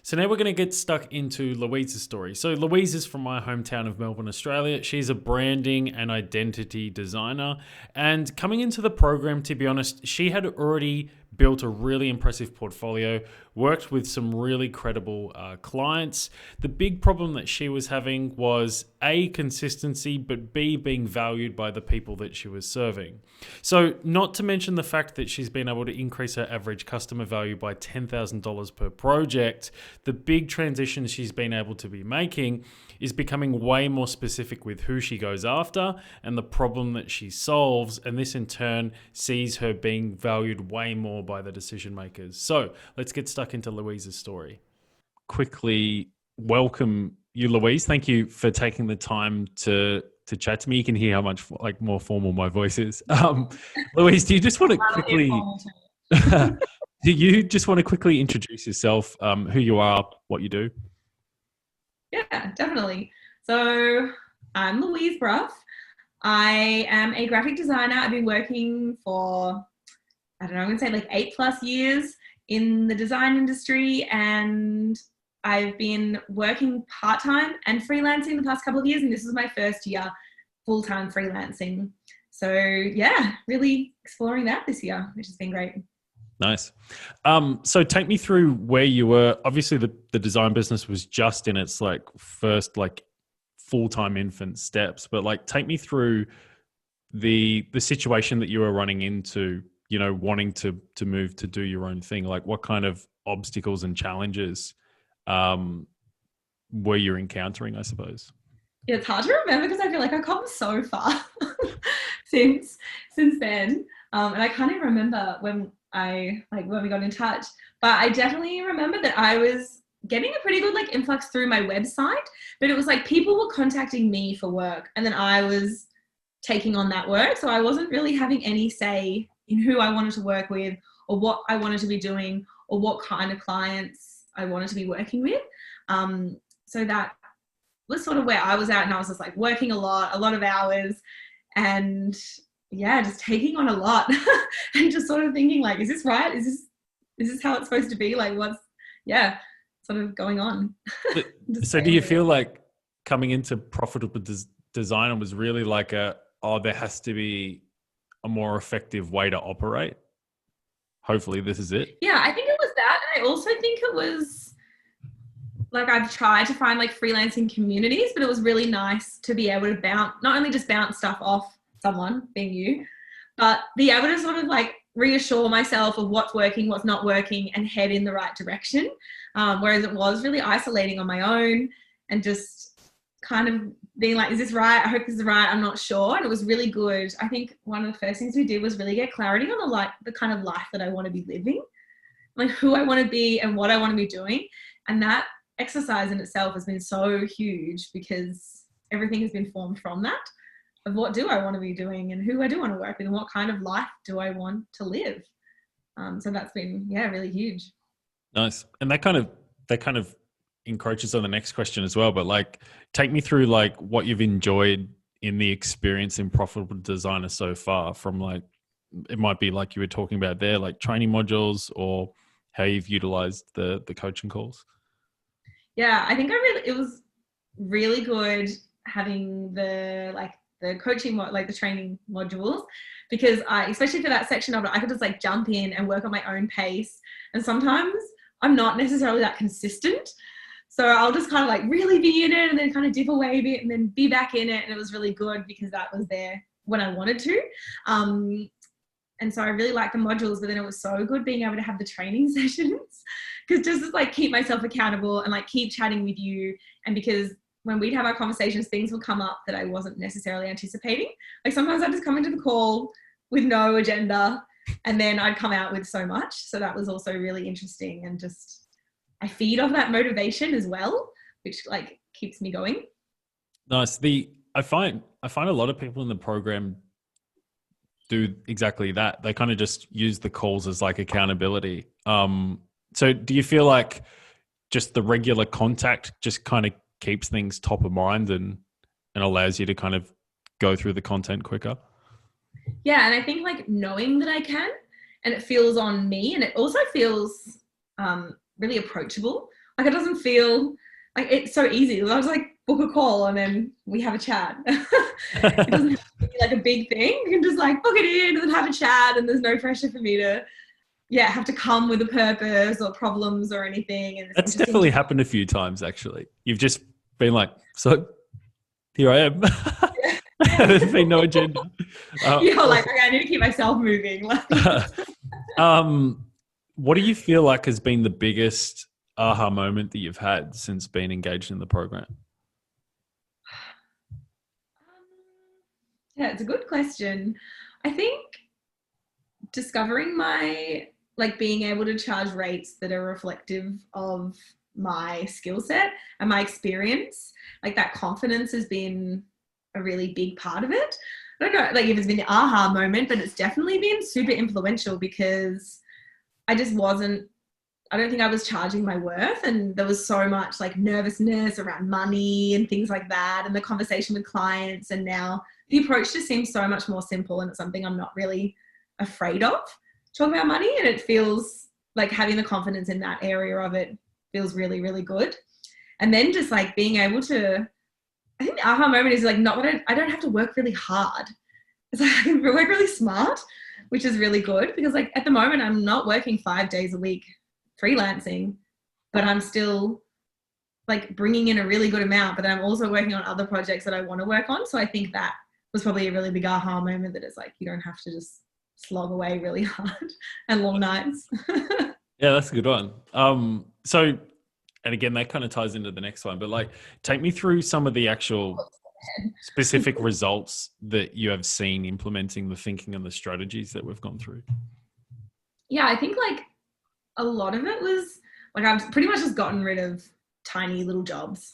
So now we're going to get stuck into Louise's story. So Louise is from my hometown of Melbourne, Australia. She's a branding and identity designer. And coming into the program, to be honest, she had already built a really impressive portfolio, worked with some really credible clients. The big problem that she was having was A, consistency, but B, being valued by the people that she was serving. So not to mention the fact that she's been able to increase her average customer value by $10,000 per project. The big transition she's been able to be making is becoming way more specific with who she goes after and the problem that she solves. And this in turn sees her being valued way more by the decision makers. So let's get stuck into Louise's story. Quickly welcome you, Louise. Thank you for taking the time to chat to me. You can hear how much more formal my voice is. Louise, do you just want to quickly do you just want to quickly introduce yourself, who you are, what you do? Yeah, definitely. So I'm Louise Bruff. I am a graphic designer. I've been working for, I'm going to say 8+ years in the design industry, and I've been working part-time and freelancing the past couple of years, and this is my first year full-time freelancing. So yeah, really exploring that this year, which has been great. Nice. So take me through where you were. Obviously the design business was just in its first full-time infant steps, but take me through the situation that you were running into, wanting to move to do your own thing. What kind of obstacles and challenges were you encountering, I suppose? Yeah, it's hard to remember because I feel like I've come so far since then. And I can't even remember when we got in touch, but I definitely remember that I was getting a pretty good influx through my website, but it was people were contacting me for work and then I was taking on that work. So I wasn't really having any say in who I wanted to work with or what I wanted to be doing or what kind of clients I wanted to be working with. So that was sort of where I was at, and I was just working a lot of hours, and yeah, just taking on a lot and just sort of thinking is this right? Is this how it's supposed to be? What's sort of going on? So do you feel like coming into profitable design was really there has to be a more effective way to operate? Hopefully this is it. Yeah, I think it was that. And I also think it was I've tried to find freelancing communities, but it was really nice to be able to not only just bounce stuff off someone, being you, but be able to sort of reassure myself of what's working, what's not working, and head in the right direction. Whereas it was really isolating on my own and just kind of being is this right? I hope this is right. I'm not sure. And it was really good. I think one of the first things we did was really get clarity on the kind of life that I want to be living, who I want to be and what I want to be doing. And that exercise in itself has been so huge because everything has been formed from that, of what do I want to be doing and who I do want to work with and what kind of life do I want to live. So that's been, really huge. Nice. And that kind of encroaches on the next question as well, but take me through what you've enjoyed in the experience in profitable designer so far, from it might be you were talking about there, training modules, or how you've utilized the coaching calls. Yeah, I think it was really good having the coaching, the training modules, because especially for that section of it, I could just jump in and work at my own pace. And sometimes I'm not necessarily that consistent. So I'll just kind of really be in it and then kind of dip away a bit and then be back in it. And it was really good because that was there when I wanted to. And so I really liked the modules, but then it was so good being able to have the training sessions, because just to keep myself accountable and keep chatting with you. And because when we'd have our conversations, things would come up that I wasn't necessarily anticipating. Sometimes I'd just come into the call with no agenda and then I'd come out with so much. So that was also really interesting, and just I feed off that motivation as well, which keeps me going. Nice. I find a lot of people in the program do exactly that. They kind of just use the calls as accountability. So do you feel just the regular contact just kind of keeps things top of mind and allows you to kind of go through the content quicker? Yeah, and I think knowing that I can, and it feels on me, and it also feels really approachable Like it doesn't feel like it's so easy. I was like book a call and then we have a chat. It doesn't have to be like a big thing. You can just like book it in and have a chat, and there's no pressure for me to have to come with a purpose or problems or anything. And That's just definitely happened a few times, actually. You've just been like, so here I am. There's been no agenda. like okay, I need to keep myself moving. What do you feel like has been the biggest aha moment that you've had since being engaged in the program? Yeah, it's a good question. I think discovering my like being able to charge rates that are reflective of my skill set and my experience, like that confidence has been a really big part of it. I don't know like if it's been the aha moment, but it's definitely been super influential because I just wasn't I don't think I was charging my worth, and there was so much like nervousness around money and things like that, and the conversation with clients. And now the approach just seems so much more simple, and it's something I'm not really afraid of talking about money. And it feels like having the confidence in that area of it feels really, really good. And then just like being able to, I think the aha moment is like not that I don't have to work really hard. It's like I can work really smart, which is really good because like at the moment I'm not working 5 days a week freelancing, but I'm still like bringing in a really good amount, but then I'm also working on other projects that I want to work on. So I think that was probably a really big aha moment, that it's like you don't have to just slog away really hard and long nights. Yeah, that's a good one. So, and again, that kind of ties into the next one, but like, take me through some of the actual specific results that you have seen implementing the thinking and the strategies that we've gone through. Yeah, I think like a lot of it was like I've pretty much just gotten rid of tiny little jobs,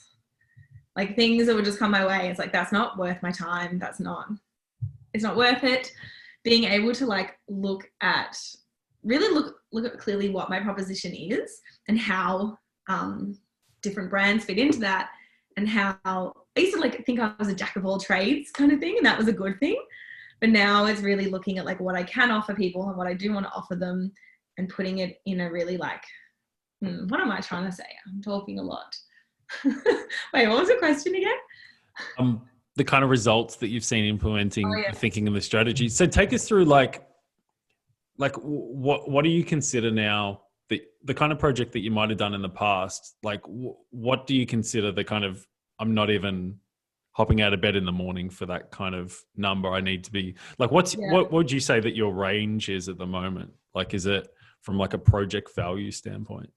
like things that would just come my way. It's like that's not worth my time. It's not worth it. Being able to like look at clearly what my proposition is and how different brands fit into that, and how I used to like think I was a jack of all trades kind of thing, and that was a good thing. But now it's really looking at like what I can offer people and what I do want to offer them, and putting it in a really like, what am I trying to say? I'm talking a lot. Wait, what was the question again? The kind of results that you've seen implementing the thinking and the strategy. So take us through like what do you consider now the kind of project that you might have done in the past? Like what do you consider the kind of, I'm not even hopping out of bed in the morning for that kind of number. I need to be like, what would you say that your range is at the moment? Like, is it from like a project value standpoint?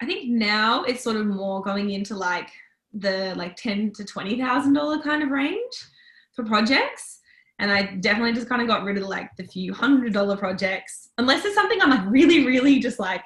I think now it's sort of more going into like the like $10,000 to $20,000 kind of range for projects. And I definitely just kind of got rid of like the few $100 projects, unless it's something I'm like really, really just like,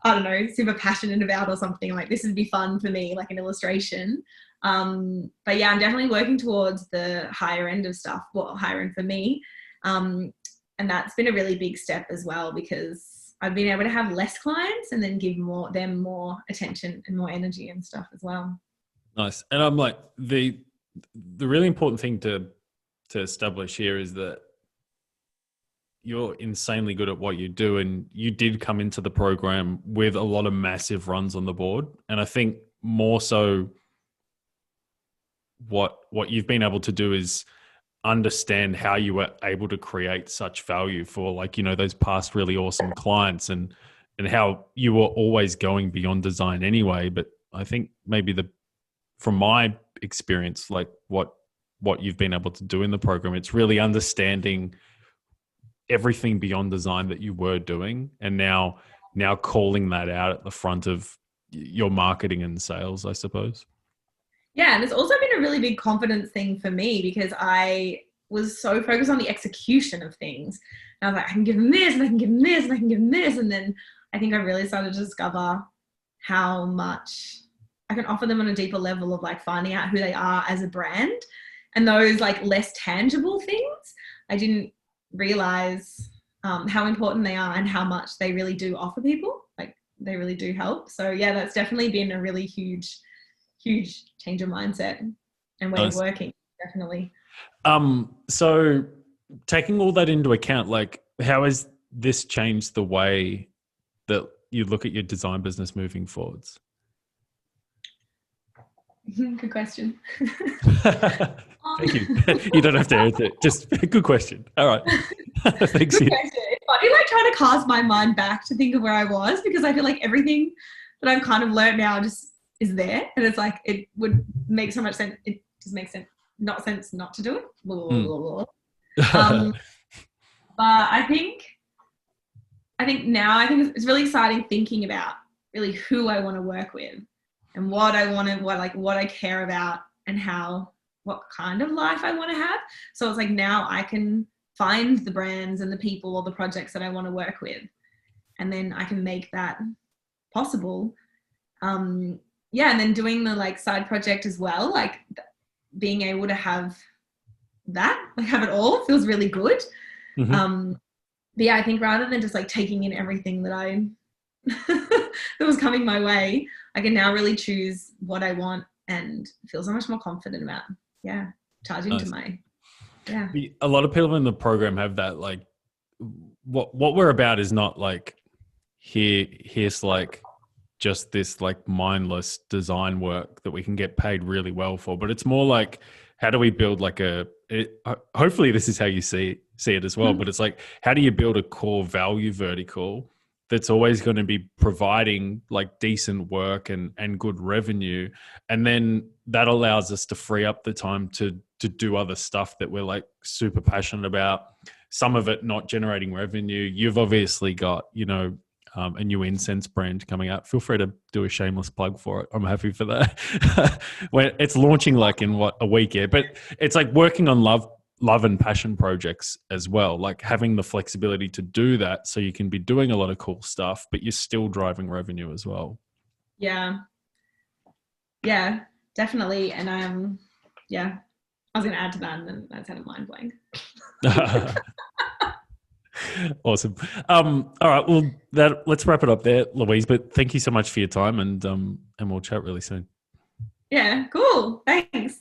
I don't know, super passionate about or something. Like this would be fun for me, like an illustration. But yeah, I'm definitely working towards the higher end of stuff, well, higher end for me. And that's been a really big step as well, because I've been able to have less clients and then give them more attention and more energy and stuff as well. Nice. And I'm like, the really important thing to establish here is that you're insanely good at what you do, and you did come into the program with a lot of massive runs on the board. And I think more so what you've been able to do is understand how you were able to create such value for like, you know, those past really awesome clients, and how you were always going beyond design anyway. But I think maybe from my experience, like what you've been able to do in the program, it's really understanding everything beyond design that you were doing, and now calling that out at the front of your marketing and sales, I suppose. Yeah, and it's also been a really big confidence thing for me, because I was so focused on the execution of things. And I was like, I can give them this, and I can give them this, and I can give them this. And then I think I really started to discover how much I can offer them on a deeper level of like finding out who they are as a brand. And those like less tangible things, I didn't realize how important they are and how much they really do offer people. Like they really do help. So yeah, that's definitely been a really huge change of mindset and way of working, definitely. So taking all that into account, like how has this changed the way that you look at your design business moving forwards? Good question. Thank you. You don't have to answer it. Just good question. All right. Thanks. Good question. It's funny, like trying to cast my mind back to think of where I was, because I feel like everything that I've kind of learned now just is there, and it's like it would make so much sense. It just makes sense not to do it. Blah, blah, Mm. blah, blah. Um, but I think now it's really exciting thinking about really who I want to work with and what I want to, what I care about, and what kind of life I want to have. So it's like now I can find the brands and the people or the projects that I want to work with, and then I can make that possible. Yeah, and then doing the like side project as well, like being able to have that, like have it all, feels really good. Mhm. But yeah, I think rather than just like taking in everything that I that was coming my way, I can now really choose what I want and feel so much more confident about, yeah, charging to Nice. my, yeah. A lot of people in the program have that, like, what we're about is not like here's like just this like mindless design work that we can get paid really well for, but it's more like how do we build like hopefully this is how you see it as well, but it's like how do you build a core value vertical that's always going to be providing like decent work and good revenue, and then that allows us to free up the time to do other stuff that we're like super passionate about, some of it not generating revenue. You've obviously got, a new incense brand coming out. Feel free to do a shameless plug for it. I'm happy for that. When it's launching like in a week, yeah. But it's like working on love and passion projects as well. Like having the flexibility to do that, so you can be doing a lot of cool stuff, but you're still driving revenue as well. Yeah, yeah, definitely. And yeah, I was going to add to that, and then that's had a mind blank. Awesome. All right. Well, let's wrap it up there, Louise. But thank you so much for your time, and we'll chat really soon. Yeah, cool. Thanks.